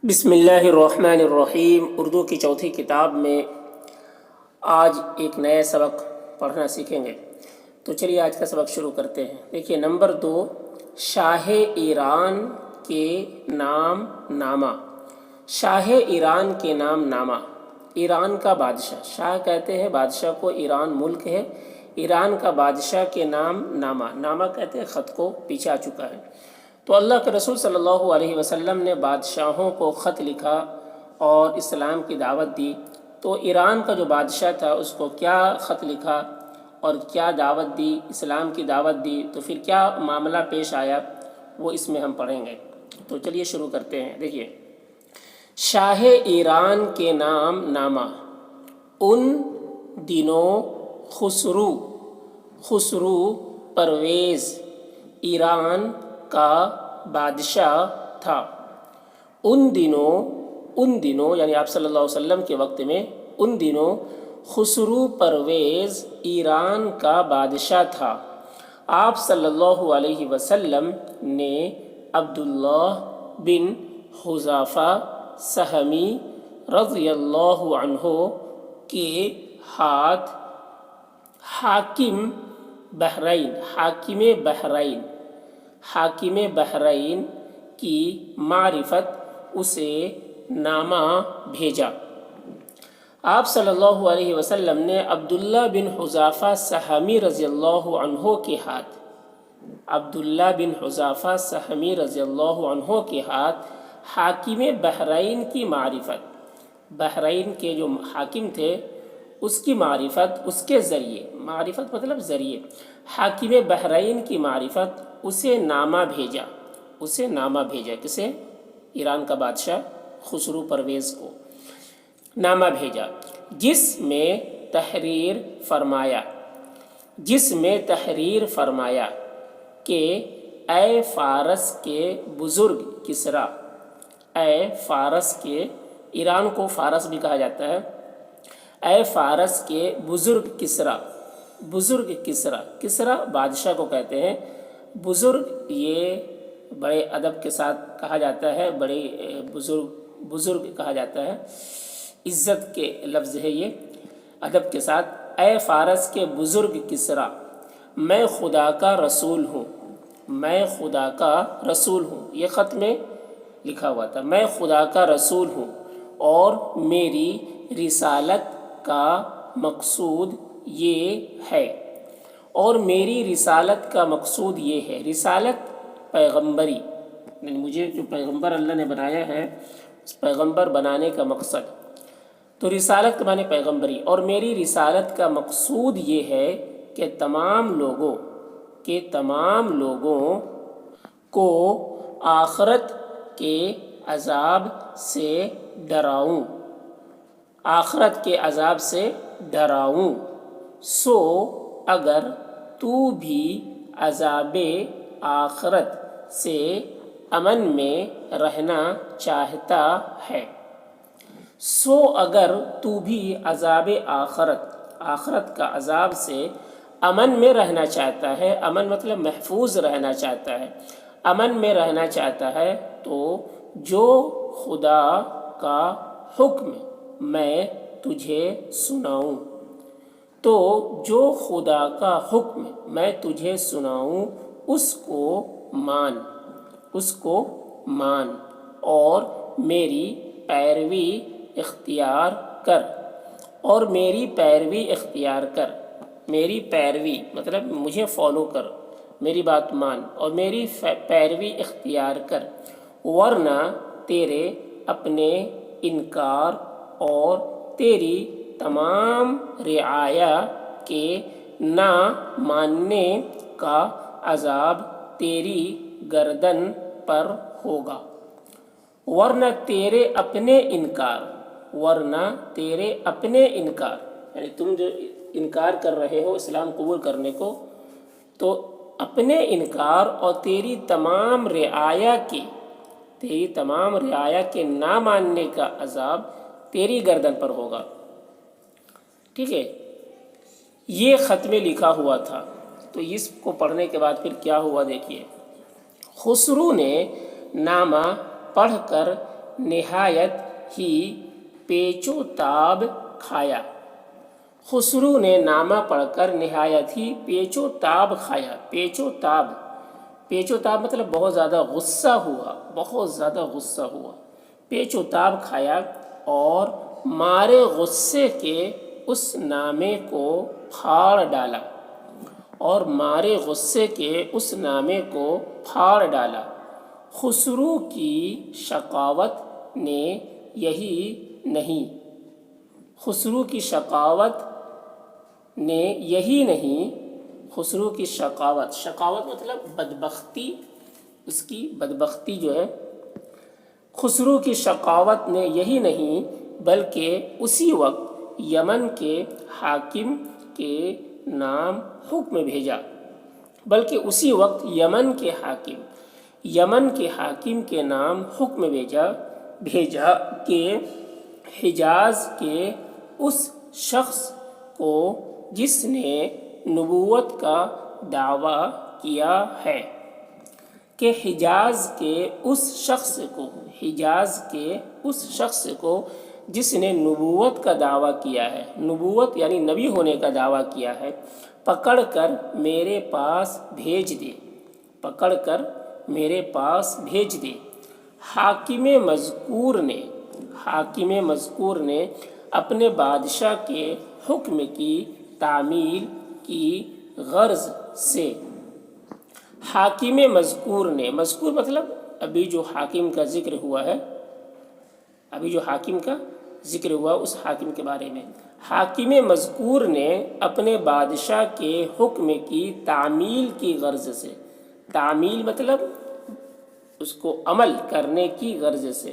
بسم اللہ الرحمن الرحیم۔ اردو کی چوتھی کتاب میں آج ایک نئے سبق پڑھنا سیکھیں گے، تو چلیے آج کا سبق شروع کرتے ہیں۔ دیکھیے نمبر 2، شاہ ایران کے نام نامہ۔ شاہ ایران کے نام نامہ، ایران کا بادشاہ، شاہ کہتے ہیں بادشاہ کو، ایران ملک ہے، ایران کا بادشاہ کے نام نامہ، نامہ کہتے ہیں خط کو، پیچھے آ چکا ہے۔ تو اللہ کے رسول صلی اللہ علیہ وسلم نے بادشاہوں کو خط لکھا اور اسلام کی دعوت دی، تو ایران کا جو بادشاہ تھا اس کو کیا خط لکھا اور کیا دعوت دی، اسلام کی دعوت دی، تو پھر کیا معاملہ پیش آیا وہ اس میں ہم پڑھیں گے۔ تو چلیے شروع کرتے ہیں۔ دیکھیے شاہ ایران کے نام نامہ، ان دنوں خسرو پرویز ایران کا بادشاہ تھا۔ ان دنوں یعنی آپ صلی اللہ علیہ وسلم کے وقت میں، ان دنوں خسرو پرویز ایران کا بادشاہ تھا۔ آپ صلی اللہ علیہ وسلم نے عبداللہ بن حذافہ سہمی رضی اللہ عنہ کے ہاتھ حاکم بحرین کی معرفت اسے نامہ بھیجا۔ آپ صلی اللہ علیہ وسلم نے عبداللہ بن حذافہ سہمی رضی اللہ عنہ کے ہاتھ، عبداللہ بن حذافہ سہمی رضی اللہ عنہ کے ہاتھ حاکم بحرین کی معرفت، بحرین کے جو حاکم تھے اس کی معرفت، اس کے ذریعے، معرفت مطلب ذریعے، حاکم بحرین کی معرفت اسے نامہ بھیجا، کسے؟ ایران کا بادشاہ خسرو پرویز کو نامہ بھیجا، جس میں تحریر فرمایا کہ اے فارس کے بزرگ کسریٰ، اے فارس کے، ایران کو فارس بھی کہا جاتا ہے، اے فارس کے بزرگ کسریٰ، کسریٰ بادشاہ کو کہتے ہیں، بزرگ یہ بڑے ادب کے ساتھ کہا جاتا ہے، بڑے بزرگ کہا جاتا ہے، عزت کے لفظ ہے یہ، ادب کے ساتھ، اے فارس کے بزرگ کسریٰ، میں خدا کا رسول ہوں، یہ خط میں لکھا ہوا تھا، میں خدا کا رسول ہوں اور میری رسالت کا مقصود یہ ہے، رسالت پیغمبری، یعنی مجھے جو پیغمبر اللہ نے بنایا ہے اس پیغمبر بنانے کا مقصد، تو رسالت معنی پیغمبری، اور میری رسالت کا مقصود یہ ہے کہ تمام لوگوں کو آخرت کے عذاب سے ڈراؤں، سو اگر تو بھی عذاب آخرت سے امن میں رہنا چاہتا ہے، آخرت کا عذاب سے امن میں رہنا چاہتا ہے، امن مطلب محفوظ رہنا چاہتا ہے، امن میں رہنا چاہتا ہے، تو جو خدا کا حکم میں تجھے سناؤں اس کو مان اور میری پیروی اختیار کر، میری پیروی مطلب مجھے فالو کر، میری بات مان اور میری پیروی اختیار کر، ورنہ تیرے اپنے انکار اور تیری تمام رعایا کے نہ ماننے کا عذاب تیری گردن پر ہوگا، ورنہ تیرے اپنے انکار، یعنی تم جو انکار کر رہے ہو اسلام قبول کرنے کو، تو اپنے انکار اور تیری تمام رعایا کے نہ ماننے کا عذاب تیری گردن پر ہوگا۔ ٹھیک ہے، یہ خط میں لکھا ہوا تھا، تو اس کو پڑھنے کے بعد پھر کیا ہوا دیکھیے۔ خسرو نے نامہ پڑھ کر نہایت ہی پیچو تاب کھایا۔ خسرو نے نامہ پڑھ کر نہایت ہی پیچو تاب کھایا۔ پیچو تاب مطلب بہت زیادہ غصہ ہوا، بہت زیادہ غصہ ہوا، پیچو تاب کھایا اور مارے غصے کے اس نامے کو پھاڑ ڈالا، اور مارے غصے کے اس نامے کو پھاڑ ڈالا۔ خسرو کی شقاوت نے یہی نہیں، خسرو کی شقاوت نے یہی نہیں، خسرو کی شقاوت مطلب بدبختی، اس کی بدبختی جو ہے، خسرو کی شقاوت نے یہی نہیں بلکہ اسی وقت یمن کے حاکم کے نام حکم بھیجا، بلکہ اسی وقت یمن کے حاکم کے نام حکم بھیجا کہ حجاز کے اس شخص کو جس نے نبوت کا دعویٰ کیا ہے، کہ حجاز کے اس شخص کو جس نے نبوت کا دعویٰ کیا ہے، نبوت یعنی نبی ہونے کا دعویٰ کیا ہے، پکڑ کر میرے پاس بھیج دے۔ حاکم مذکور نے اپنے بادشاہ کے حکم کی تعمیل کی غرض سے، حاکم مذکور نے، مذکور مطلب ابھی جو حاکم کا ذکر ہوا اس حاکم کے بارے میں، حاکم مذکور نے اپنے بادشاہ کے حکم کی تعمیل کی غرض سے، تعمیل مطلب اس کو عمل کرنے کی غرض سے،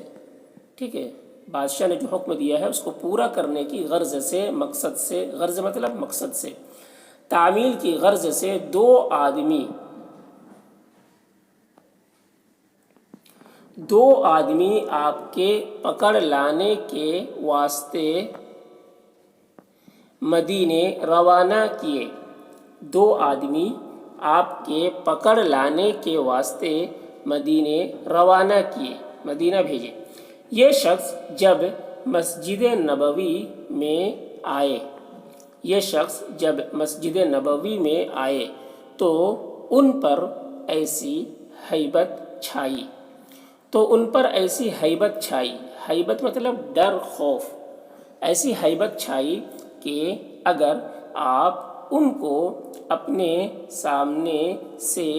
ٹھیک ہے، بادشاہ نے جو حکم دیا ہے اس کو پورا کرنے کی غرض سے، مقصد سے، غرض مطلب مقصد سے، تعمیل کی غرض سے دو آدمی آپ کے پکڑ لانے کے واسطے مدینے روانہ کیے، دو آدمی آپ کے پکڑ لانے کے واسطے مدینے روانہ کیے، مدینہ بھیجے۔ یہ شخص جب مسجد نبوی میں آئے تو ان پر ایسی ہیبت چھائی، ہیبت مطلب ڈر، خوف، ایسی ہیبت چھائی کہ اگر آپ ان کو اپنے سامنے سے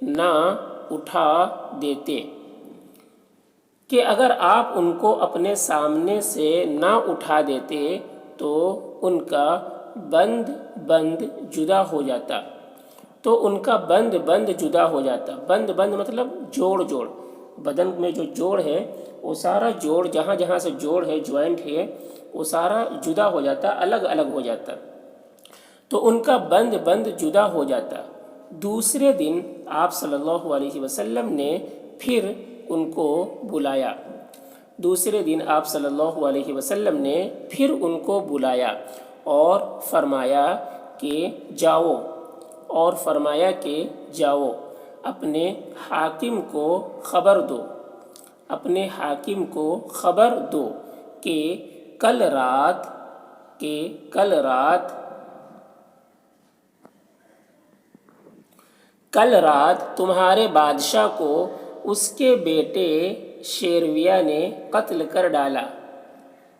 نہ اٹھا دیتے تو ان کا بند جدا ہو جاتا، بند مطلب جوڑ، بدن میں جو جوڑ ہے وہ سارا جوڑ، جہاں سے جوڑ ہے، جوائنٹ ہے، وہ سارا جدا ہو جاتا، الگ ہو جاتا، تو ان کا بند جدا ہو جاتا۔ دوسرے دن آپ صلی اللہ علیہ وسلم نے پھر ان کو بلایا اور فرمایا کہ جاؤ، اپنے حاکم کو خبر دو کہ کل رات تمہارے بادشاہ کو اس کے بیٹے شیرویہ نے قتل کر ڈالا،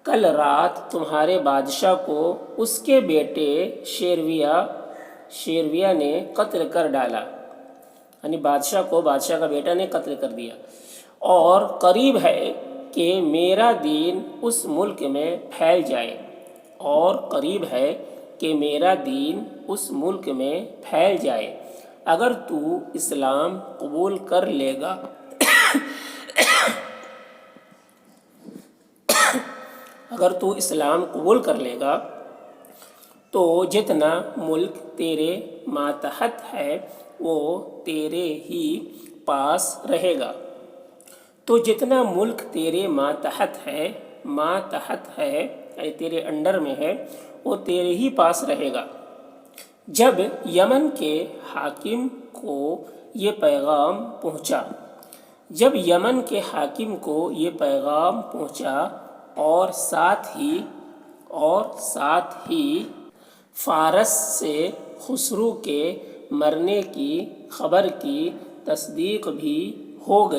کل رات تمہارے بادشاہ کو اس کے بیٹے شیرویہ نے قتل کر ڈالا، یعنی بادشاہ کا بیٹا نے قتل کر دیا، اور قریب ہے کہ میرا دین اس ملک میں پھیل جائے، اگر تو اسلام قبول کر لے گا تو جتنا ملک تیرے ماتحت ہے وہ تیرے ہی پاس رہے گا، تو جتنا ملک تیرے ماتحت ہے یعنی تیرے انڈر میں ہے، وہ تیرے ہی پاس رہے گا۔ جب یمن کے حاکم کو یہ پیغام پہنچا، جب یمن کے حاکم کو یہ پیغام پہنچا اور ساتھ ہی فارس سے خسرو کے مرنے کی خبر کی تصدیق بھی ہو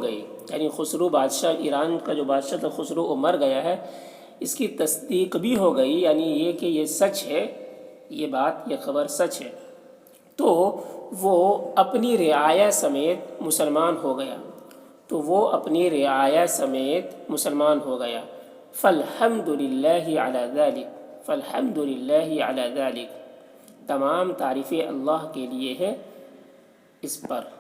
گئی یعنی خسرو بادشاہ، ایران کا جو بادشاہ تھا خسرو، وہ مر گیا ہے، اس کی تصدیق بھی ہو گئی، یعنی یہ کہ یہ سچ ہے، یہ خبر سچ ہے، تو وہ اپنی رعایا سمیت مسلمان ہو گیا فالحمد للہ علی ذلک، تمام تعریفیں اللہ کے لیے ہے اس پر۔